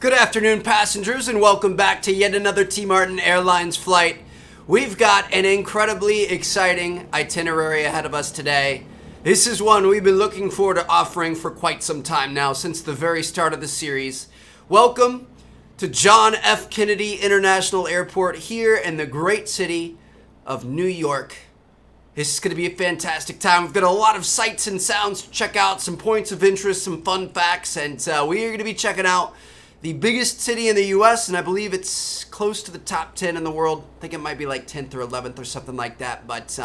Good afternoon, passengers, and welcome back to yet another T Martin Airlines flight. We've got an incredibly exciting itinerary ahead of us today. This is one we've been looking forward to offering for quite some time now, since the very start of the series. Welcome to John F. Kennedy International Airport here in the great city of New York. This is going to be a fantastic time. We've got a lot of sights and sounds to check out, some points of interest, some fun facts, and we are going to be checking out the biggest city in the U.S., and I believe it's close to the top 10 in the world. I think it might be like 10th or 11th or something like that, but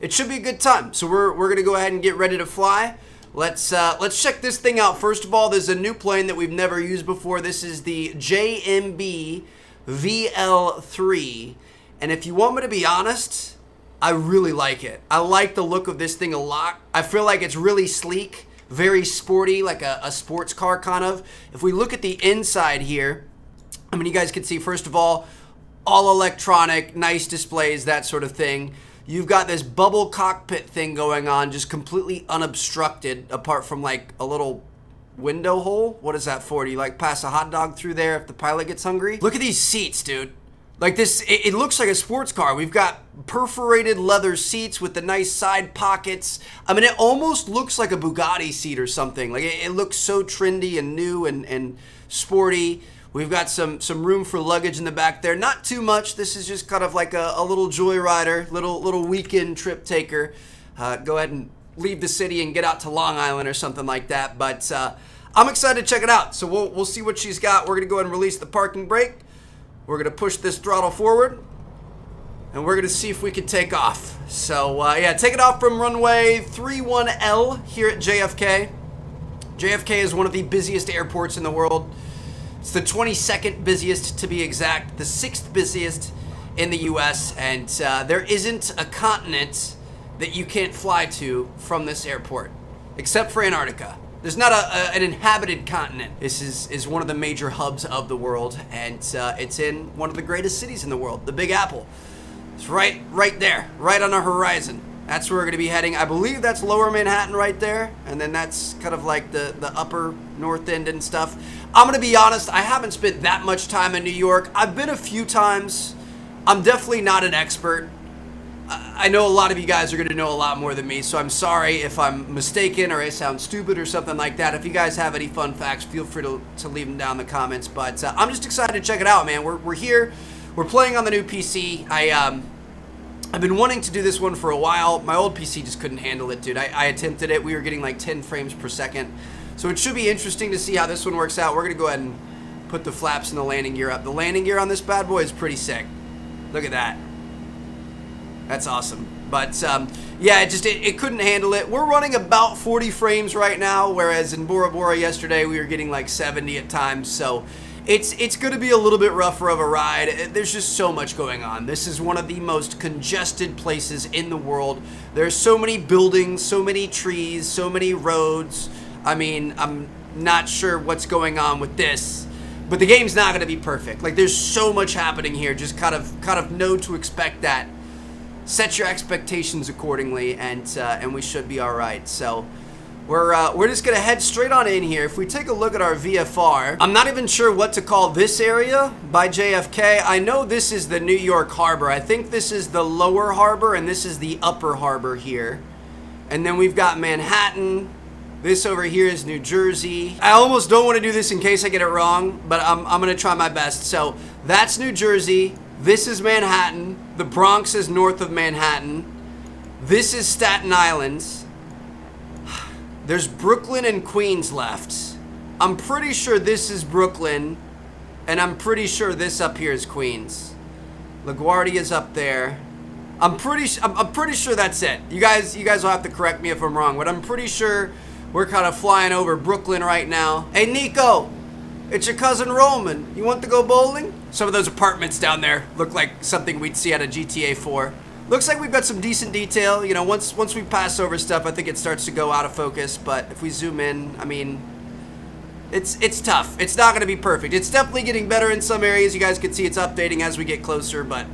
it should be a good time. So we're going to go ahead and get ready to fly. Let's check this thing out. First of all, there's a new plane that we've never used before. This is the JMB VL3, and if you want me to be honest, I really like it. I like the look of this thing a lot. I feel like it's really sleek, very sporty, like a sports car kind of. If we look at the inside here, I mean, you guys can see, first of all electronic, nice displays, that sort of thing. You've got this bubble cockpit thing going on, just completely unobstructed, apart from like a little window hole. What is that for? Do you like pass a hot dog through there if the pilot gets hungry? Look at these seats, dude. Like this, it looks like a sports car. We've got perforated leather seats with the nice side pockets. I mean, it almost looks like a Bugatti seat or something. Like it looks so trendy and new and sporty. We've got some room for luggage in the back there. Not too much. This is just kind of like a little joyrider, little weekend trip taker. Go ahead and leave the city and get out to Long Island or something like that. But I'm excited to check it out. So we'll see what she's got. We're gonna go ahead and release the parking brake. We're going to push this throttle forward, and we're going to see if we can take off. So, yeah, take it off from runway 31L here at JFK. JFK is one of the busiest airports in the world. It's the 22nd busiest, to be exact, the 6th busiest in the U.S., and there isn't a continent that you can't fly to from this airport, except for Antarctica. There's not an inhabited continent. This is one of the major hubs of the world, and it's in one of the greatest cities in the world, the Big Apple. It's right there, right on our horizon. That's where we're gonna be heading. I believe that's Lower Manhattan right there, and then that's kind of like the upper North End and stuff. I'm gonna be honest, I haven't spent that much time in New York. I've been a few times. I'm definitely not an expert. I know a lot of you guys are going to know a lot more than me, so I'm sorry if I'm mistaken or I sound stupid or something like that. If you guys have any fun facts, feel free to leave them down in the comments. But I'm just excited to check it out, man. We're here. We're playing on the new PC. I've been wanting to do this one for a while. My old PC just couldn't handle it, dude. I attempted it. We were getting like 10 frames per second. So it should be interesting to see how this one works out. We're going to go ahead and put the flaps and the landing gear up. The landing gear on this bad boy is pretty sick. Look at that. That's awesome. But yeah, it couldn't handle it. We're running about 40 frames right now, whereas in Bora Bora yesterday we were getting like 70 at times. So it's going to be a little bit rougher of a ride. There's just so much going on. This is one of the most congested places in the world. There's so many buildings, so many trees, so many roads. I mean, I'm not sure what's going on with this, but the game's not going to be perfect. Like, there's so much happening here. Just kind of know to expect that. Set your expectations accordingly, and we should be all right. So we're just gonna head straight on in here. If we take a look at our VFR, I'm not even sure what to call this area by JFK. I know this is the New York Harbor. I think this is the lower harbor, and this is the upper harbor here. And then we've got Manhattan. This over here is New Jersey. I almost don't want to do this in case I get it wrong, but I'm gonna try my best. So that's New Jersey. This is Manhattan. The Bronx is north of Manhattan. This is Staten Island. There's Brooklyn and Queens left. I'm pretty sure this is Brooklyn, and I'm pretty sure this up here is Queens. LaGuardia's up there. I'm pretty sure that's it. You guys will have to correct me if I'm wrong, but I'm pretty sure we're kind of flying over Brooklyn right now. Hey, Nico. It's your cousin Roman. You want to go bowling? Some of those apartments down there look like something we'd see out of GTA 4. Looks like we've got some decent detail. You know, once we pass over stuff, I think it starts to go out of focus. But if we zoom in, I mean, it's tough. It's not going to be perfect. It's definitely getting better in some areas. You guys can see it's updating as we get closer. But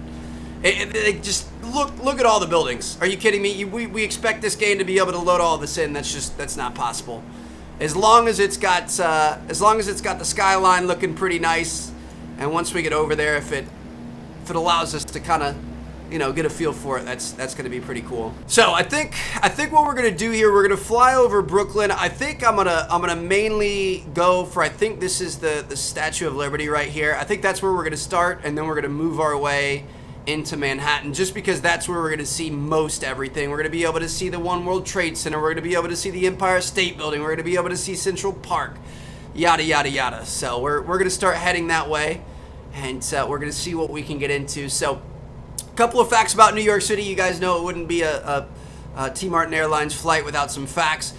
it just look at all the buildings. Are you kidding me? We expect this game to be able to load all this in. That's not possible. as long as it's got the skyline looking pretty nice, and once we get over there, if it allows us to kind of, get a feel for it, that's going to be pretty cool. So I think what we're going to do here, we're going to fly over Brooklyn. I think I'm gonna mainly go for, I think this is the Statue of Liberty right here. I think that's where we're going to start, and then we're going to move our way into Manhattan, just because that's where we're going to see most everything. We're going to be able to see the One World Trade Center. We're going to be able to see the Empire State Building. We're going to be able to see Central Park, yada yada yada. So we're going to start heading that way, and we're going to see what we can get into. So couple of facts about New York City. You guys know it wouldn't be a T. Martin Airlines flight without some facts.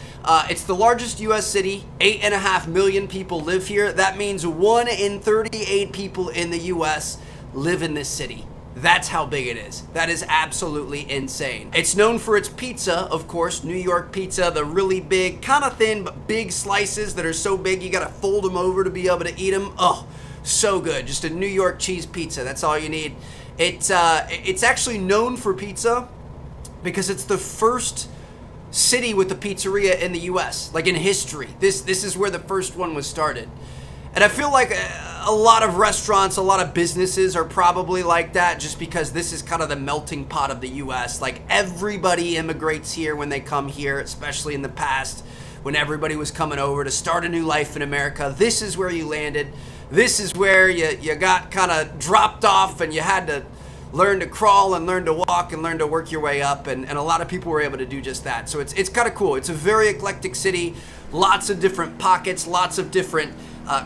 It's the largest U.S. city. 8.5 million people live here. That means 1 in 38 people in the U.S. live in this city. That's how big it is. That is absolutely insane. It's known for its pizza, of course, New York pizza, the really big, kind of thin, but big slices that are so big you gotta fold them over to be able to eat them. Oh, so good. Just a New York cheese pizza. That's all you need. It's actually known for pizza because it's the first city with a pizzeria in the U.S., like in history. This is where the first one was started. And I feel like a lot of restaurants, a lot of businesses are probably like that, just because this is kind of the melting pot of the U.S. Like, everybody immigrates here when they come here, especially in the past when everybody was coming over to start a new life in America. This is where you landed. This is where you got kind of dropped off, and you had to learn to crawl and learn to walk and learn to work your way up, and a lot of people were able to do just that. So it's kind of cool. It's a very eclectic city, lots of different pockets, lots of different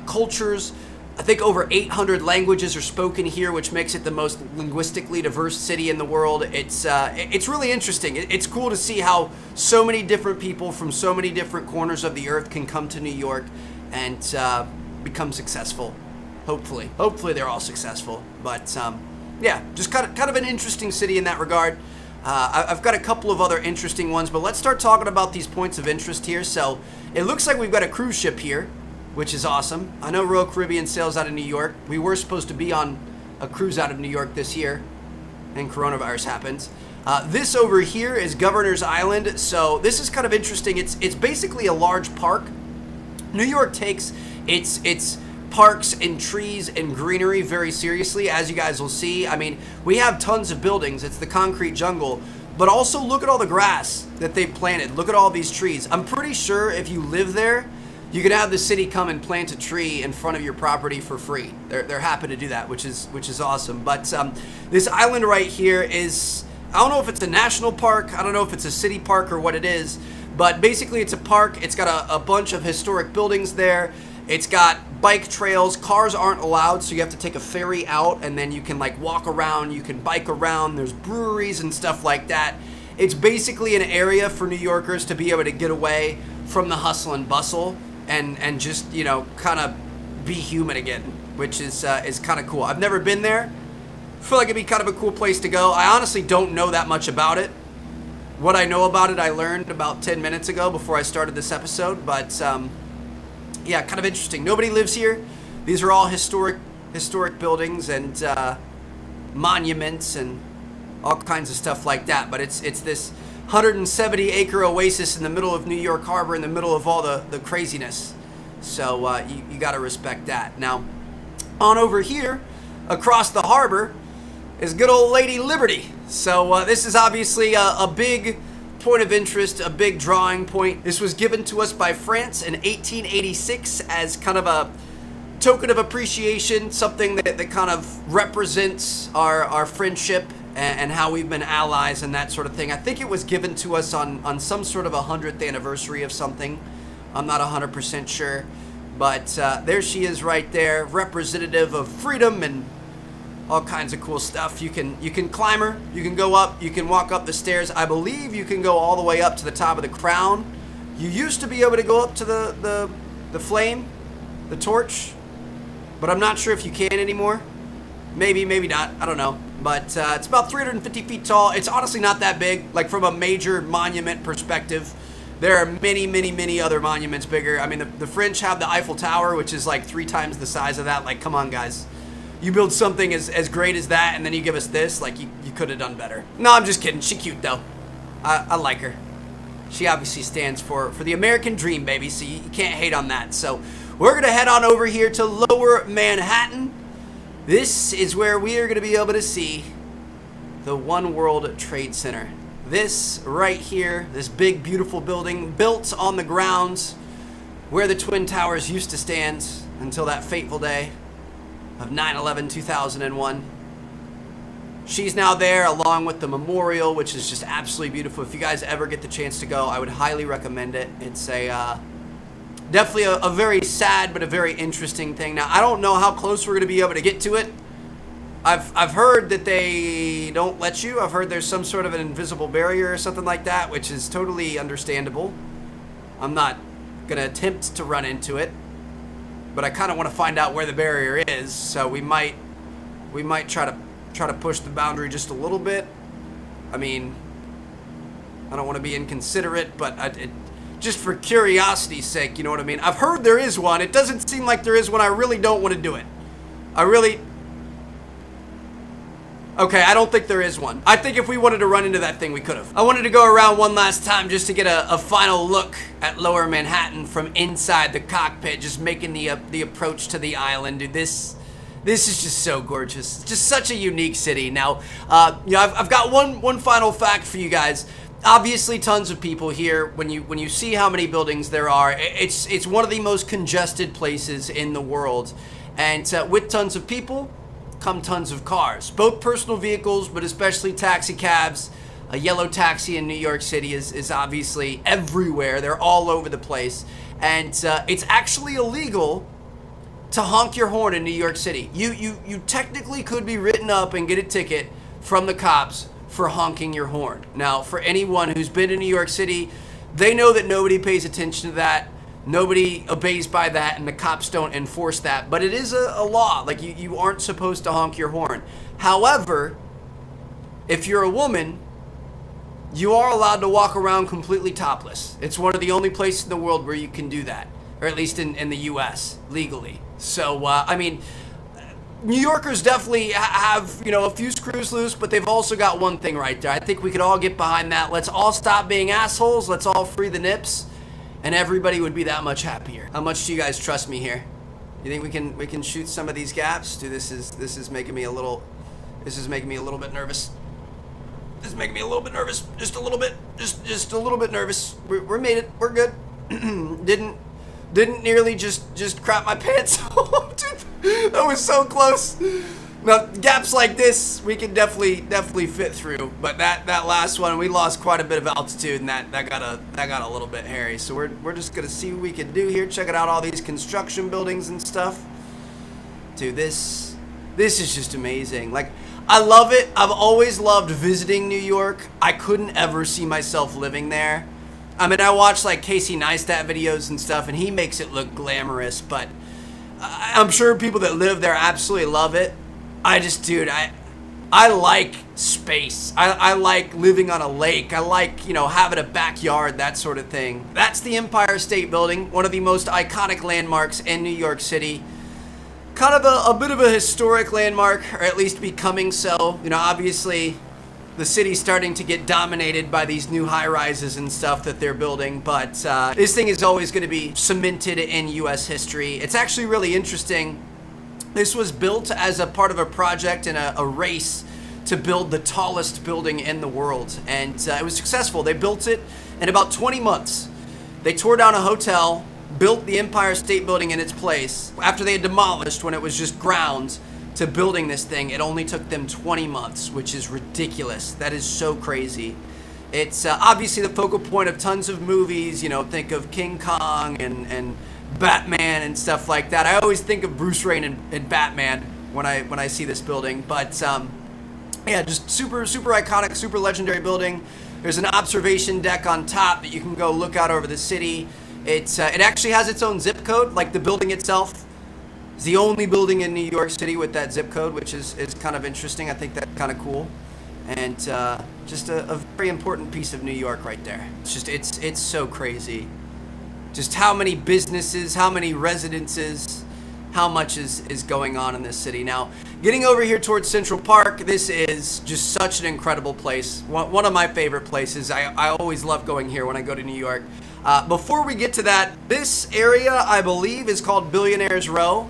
cultures. I think over 800 languages are spoken here, which makes it the most linguistically diverse city in the world. It's really interesting. It's cool to see how so many different people from so many different corners of the earth can come to New York and become successful. Hopefully they're all successful. But yeah, just kind of an interesting city in that regard. I've got a couple of other interesting ones, but let's start talking about these points of interest here. So it looks like we've got a cruise ship here, which is awesome. I know Royal Caribbean sails out of New York. We were supposed to be on a cruise out of New York this year, and coronavirus happens. This over here is Governor's Island. So this is kind of interesting. It's basically a large park. New York takes its parks and trees and greenery very seriously, as you guys will see. I mean, we have tons of buildings. It's the concrete jungle. But also look at all the grass that they've planted. Look at all these trees. I'm pretty sure if you live there, you can have the city come and plant a tree in front of your property for free. They're happy to do that, which is awesome. But this island right here is, I don't know if it's a national park. I don't know if it's a city park or what it is. But basically it's a park. It's got a bunch of historic buildings there. It's got bike trails. Cars aren't allowed, so you have to take a ferry out, and then you can like walk around, you can bike around. There's breweries and stuff like that. It's basically an area for New Yorkers to be able to get away from the hustle and bustle and just, kind of be human again, which is kind of cool. I've never been there. I feel like it'd be kind of a cool place to go. I honestly don't know that much about it. What I know about it, I learned about 10 minutes ago before I started this episode, but yeah, kind of interesting. Nobody lives here. These are all historic buildings and monuments and all kinds of stuff like that. But it's this 170-acre oasis in the middle of New York Harbor, in the middle of all the craziness. So you got to respect that. Now, on over here, across the harbor, is good old Lady Liberty. So this is obviously a big point of interest, a big drawing point. This was given to us by France in 1886 as kind of a token of appreciation, something that kind of represents our friendship and how we've been allies and that sort of thing. I think it was given to us on some sort of 100th anniversary of something. I'm not 100% sure, but there she is right there, representative of freedom and all kinds of cool stuff. You can climb her, you can go up, you can walk up the stairs. I believe you can go all the way up to the top of the crown. You used to be able to go up to the flame, the torch, but I'm not sure if you can anymore. Maybe not, I don't know. But it's about 350 feet tall. It's honestly not that big, like from a major monument perspective. There are many other monuments bigger. I mean, the French have the Eiffel Tower, which is like 3 times the size of that. Like, come on, guys. You build something as great as that, and then you give us this, like, you could have done better. No, I'm just kidding. She's cute, though. I like her. She obviously stands for the American dream, baby, so you can't hate on that. So we're going to head on over here to Lower Manhattan. This is where we are going to be able to see the One World Trade Center. This right here, this big, beautiful building built on the grounds where the Twin Towers used to stand until that fateful day of 9/11/2001. She's now there along with the memorial, which is just absolutely beautiful. If you guys ever get the chance to go, I would highly recommend it. It's definitely a very sad but a very interesting thing. Now, I don't know how close we're going to be able to get to it. I've heard that they don't let you. I've heard there's some sort of an invisible barrier or something like that, which is totally understandable. I'm not going to attempt to run into it, but I kind of want to find out where the barrier is, so we might try to push the boundary just a little bit. I mean, I don't want to be inconsiderate, but just for curiosity's sake, you know what I mean? I've heard there is one. It doesn't seem like there is one. I really don't want to do it. Okay, I don't think there is one. I think if we wanted to run into that thing, we could have. I wanted to go around one last time just to get a final look at Lower Manhattan from inside the cockpit, just making the approach to the island. Dude, this is just so gorgeous. Just such a unique city. Now, I've got one final fact for you guys. Obviously, tons of people here. When you see how many buildings there are, it's one of the most congested places in the world. And with tons of people come tons of cars, both personal vehicles, but especially taxi cabs. A yellow taxi in New York City is obviously everywhere. They're all over the place. And it's actually illegal to honk your horn in New York City. You technically could be written up and get a ticket from the cops for honking your horn. Now, for anyone who's been to New York City, they know that nobody pays attention to that. Nobody obeys by that, and the cops don't enforce that. But it is a law. Like, you aren't supposed to honk your horn. However, if you're a woman, you are allowed to walk around completely topless. It's one of the only places in the world where you can do that, or at least in the U.S. legally. So, I mean, New Yorkers definitely have, a few screws loose, but they've also got one thing right there. I think we could all get behind that. Let's all stop being assholes. Let's all free the nips, and everybody would be that much happier. How much do you guys trust me here? You think we can shoot some of these gaps? Dude, this is making me a little bit nervous. This is making me a little bit nervous. Just a little bit. Just a little bit nervous. We made it. We're good. Didn't nearly just crap my pants off. Dude, that was so close. Now, gaps like this, we can definitely fit through. But that last one, we lost quite a bit of altitude, and that got a little bit hairy. So we're just gonna see what we can do here. Checking out all these construction buildings and stuff. Dude, this is just amazing. Like, I love it. I've always loved visiting New York. I couldn't ever see myself living there. I mean, I watch like Casey Neistat videos and stuff, and he makes it look glamorous, but I'm sure people that live there absolutely love it. I like space. I like living on a lake. I like, having a backyard, that sort of thing. That's the Empire State Building, one of the most iconic landmarks in New York City. Kind of a bit of a historic landmark, or at least becoming so. Obviously, the city's starting to get dominated by these new high-rises and stuff that they're building, but this thing is always going to be cemented in U.S. history. It's actually really interesting. This was built as a part of a project and a race to build the tallest building in the world, and it was successful. They built it in about 20 months. They tore down a hotel, built the Empire State Building in its place. After they had demolished, when it was just ground, to building this thing, it only took them 20 months, which is ridiculous. That is so crazy. It's obviously the focal point of tons of movies. Think of King Kong and Batman and stuff like that. I always think of Bruce Wayne and Batman when I see this building. But yeah, just super iconic, super legendary building. There's an observation deck on top that you can go look out over the city. It actually has its own zip code, like the building itself. It's the only building in New York City with that zip code, which is kind of interesting. I think that's kind of cool. And just a very important piece of New York right there. It's so crazy. Just how many businesses, how many residences, how much is going on in this city. Now, getting over here towards Central Park, this is just such an incredible place. One of my favorite places. I always love going here when I go to New York. Before we get to that, this area, I believe, is called Billionaires Row.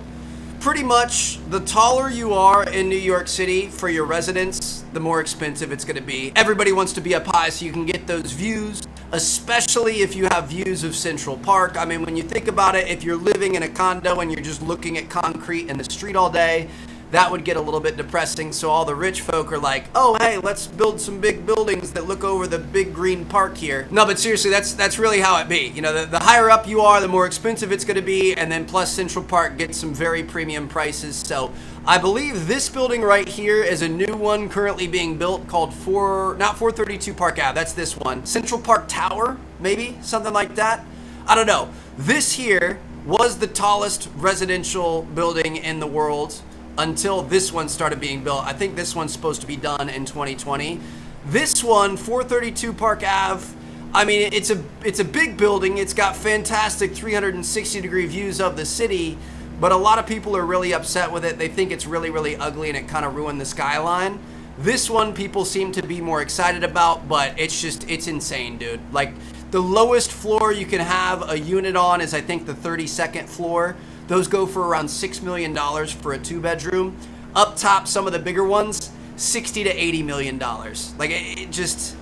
Pretty much, the taller you are in New York City for your residence, the more expensive it's going to be. Everybody wants to be up high so you can get those views, especially if you have views of Central Park. I mean, when you think about it, if you're living in a condo and you're just looking at concrete in the street all day, that would get a little bit depressing. So all the rich folk are like, oh, hey, let's build some big buildings that look over the big green park here. No, but seriously, that's really how it be. You know, the higher up you are, the more expensive it's going to be. And then plus Central Park gets some very premium prices. So I believe this building right here is a new one currently being built called not 432 Park Ave. That's this one. Central Park Tower, maybe something like that. I don't know. This here was the tallest residential building in the world until this one started being built. I think this one's supposed to be done in 2020. This one, 432 Park Ave, I mean, it's a big building. It's got fantastic 360-degree views of the city, but a lot of people are really upset with it. They think it's really, really ugly and it kind of ruined the skyline. This one people seem to be more excited about, but it's insane, dude. Like, the lowest floor you can have a unit on is, I think, the 32nd floor. Those go for around $6 million for a 2-bedroom. Up top, some of the bigger ones, $60 to $80 million. Like, it just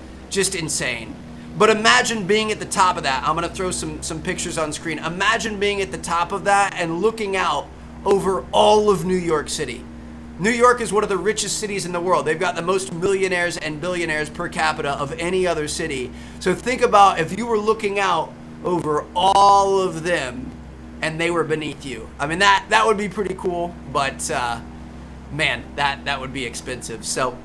insane. But imagine being at the top of that. I'm gonna throw some pictures on screen. Imagine being at the top of that and looking out over all of New York City. New York is one of the richest cities in the world. They've got the most millionaires and billionaires per capita of any other city. So think about if you were looking out over all of them and they were beneath you. I mean, that would be pretty cool, but man, that would be expensive. So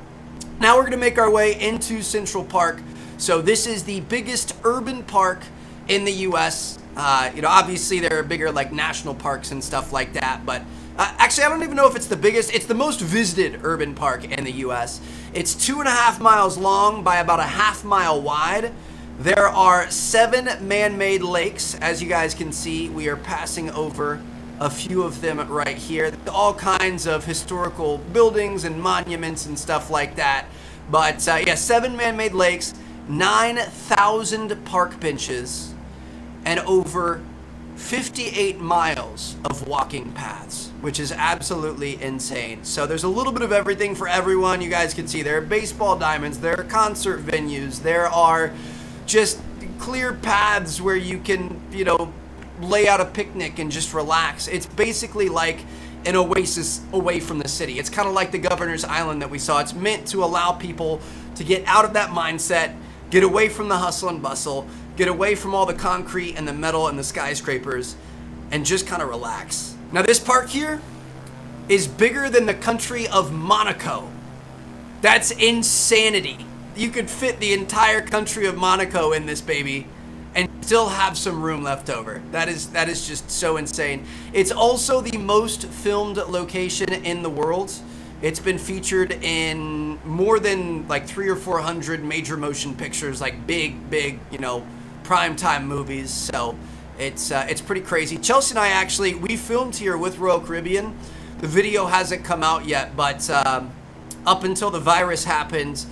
now we're gonna make our way into Central Park. So this is the biggest urban park in the US. You know, obviously there are bigger like national parks and stuff like that, but actually I don't even know if it's the biggest. It's the most visited urban park in the US. It's 2.5 miles long by about a half mile wide. There are 7 man-made lakes. As you guys can see, we are passing over a few of them right here. All kinds of historical buildings and monuments and stuff like that. But yeah, 7 man-made lakes, 9,000 park benches, and over 58 miles of walking paths, which is absolutely insane. So there's a little bit of everything for everyone. You guys can see there are baseball diamonds, there are concert venues, there are just clear paths where you can, you know, lay out a picnic and just relax. It's basically like an oasis away from the city. It's kind of like the Governor's Island that we saw. It's meant to allow people to get out of that mindset, get away from the hustle and bustle, get away from all the concrete and the metal and the skyscrapers, and just kind of relax. Now this park here is bigger than the country of Monaco. That's insanity. You could fit the entire country of Monaco in this baby and still have some room left over. That is just so insane. It's also the most filmed location in the world. It's been featured in more than like 300 or 400 major motion pictures, like big, you know, primetime movies. So it's pretty crazy. Chelsea and I actually, we filmed here with Royal Caribbean. The video hasn't come out yet, but up until the virus happened,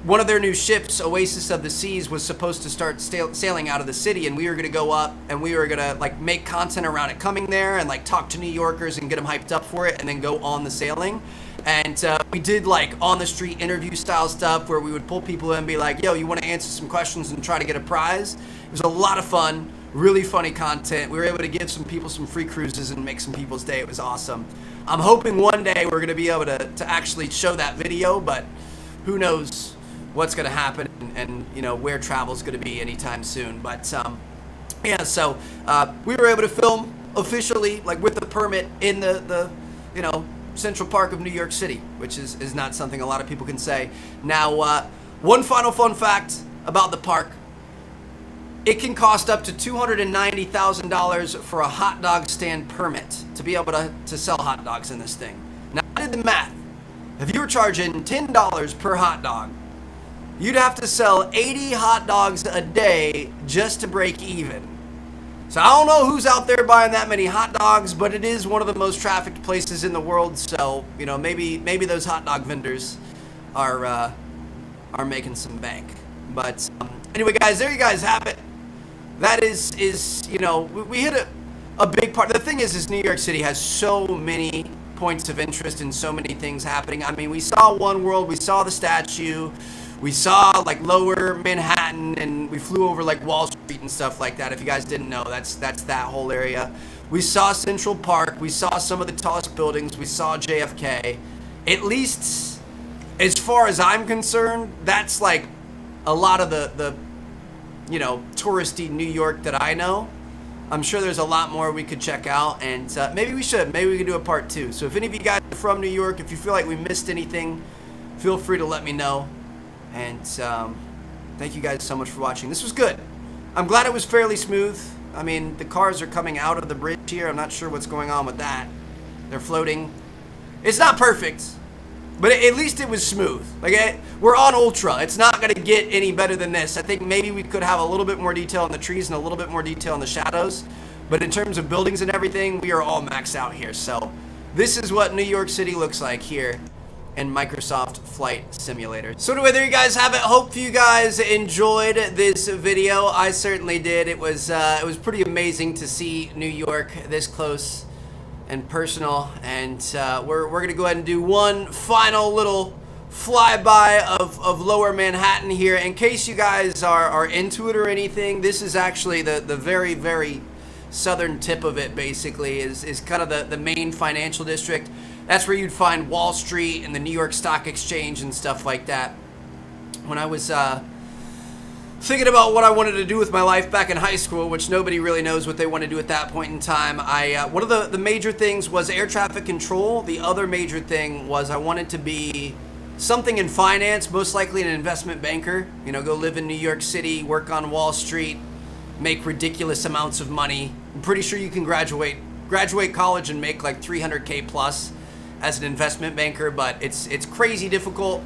one of their new ships, Oasis of the Seas, was supposed to start sailing out of the city, and we were going to go up and we were going to like make content around it coming there and like talk to New Yorkers and get them hyped up for it and then go on the sailing. And we did like on the street interview style stuff where we would pull people in and be like, yo, you want to answer some questions and try to get a prize? It was a lot of fun, really funny content. We were able to give some people some free cruises and make some people's day. It was awesome. I'm hoping one day we're going to be able to actually show that video, but who knows what's going to happen and you know where travel's going to be anytime soon. But yeah, so we were able to film officially, like with the permit, in the you know Central Park of New York City, which is not something a lot of people can say. Now, one final fun fact about the park: it can cost up to $290,000 for a hot dog stand permit to be able to sell hot dogs in this thing. Now, I did the math. If you were charging $10 per hot dog, you'd have to sell 80 hot dogs a day just to break even. So I don't know who's out there buying that many hot dogs, but it is one of the most trafficked places in the world. So, you know, maybe those hot dog vendors are making some bank. But anyway, guys, there you guys have it. That is you know, we hit a big part. The thing is New York City has so many points of interest and so many things happening. I mean, we saw One World, we saw the statue, we saw like Lower Manhattan, and we flew over like Wall Street and stuff like that. If you guys didn't know, that's that whole area. We saw Central Park, we saw some of the tallest buildings, we saw JFK. At least as far as I'm concerned, that's like a lot of the you know, touristy New York that I know. I'm sure there's a lot more we could check out, and maybe we should. Maybe we could do a part 2. So if any of you guys are from New York, if you feel like we missed anything, feel free to let me know. And thank you guys so much for watching. This was good. I'm glad it was fairly smooth. I mean, the cars are coming out of the bridge here. I'm not sure what's going on with that. They're floating. It's not perfect, but at least it was smooth. Like, we're on Ultra. It's not going to get any better than this. I think maybe we could have a little bit more detail in the trees and a little bit more detail in the shadows. But in terms of buildings and everything, we are all maxed out here. So this is what New York City looks like here in Microsoft Flight Simulator. So anyway, there you guys have it. Hope you guys enjoyed this video. I certainly did. It was pretty amazing to see New York this close and personal, and we're gonna go ahead and do one final little flyby of Lower Manhattan here. In case you guys are into it or anything, this is actually the very, very southern tip of it. Basically is kind of the main financial district. That's where you'd find Wall Street and the New York Stock Exchange and stuff like that. When I was thinking about what I wanted to do with my life back in high school, which nobody really knows what they want to do at that point in time, one of the major things was air traffic control. The other major thing was I wanted to be something in finance, most likely an investment banker. You know, go live in New York City, work on Wall Street, make ridiculous amounts of money. I'm pretty sure you can graduate college and make like $300K plus as an investment banker, but it's crazy difficult,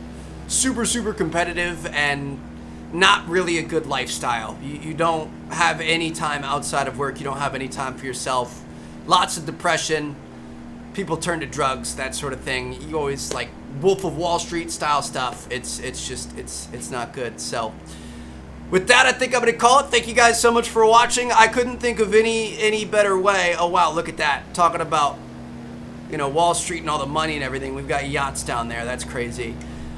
super competitive, and not really a good lifestyle. You don't have any time outside of work. You don't have any time for yourself. Lots of depression. People turn to drugs, that sort of thing. You always like Wolf of Wall Street style stuff. It's not good. So with that, I think I'm gonna call it. Thank you guys so much for watching. I couldn't think of any better way. Oh wow, look at that. Talking about, you know, Wall Street and all the money and everything. We've got yachts down there. That's crazy.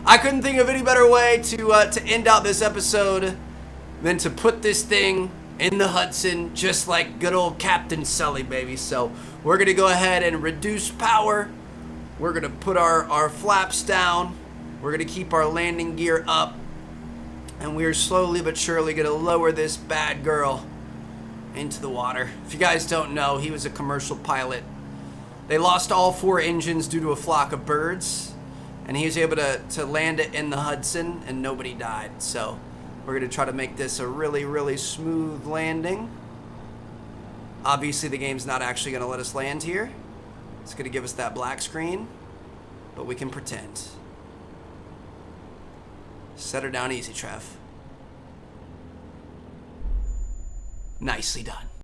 I couldn't think of any better way to end out this episode than to put this thing in the Hudson, just like good old Captain Sully, baby. So we're gonna go ahead and reduce power. We're gonna put our flaps down. We're gonna keep our landing gear up, and we're slowly but surely gonna lower this bad girl into the water. If you guys don't know, he was a commercial pilot. They lost all 4 engines due to a flock of birds, and he was able to land it in the Hudson, and nobody died. So we're going to try to make this a really smooth landing. Obviously, the game's not actually going to let us land here. It's going to give us that black screen, but we can pretend. Set her down easy, Trev. Nicely done.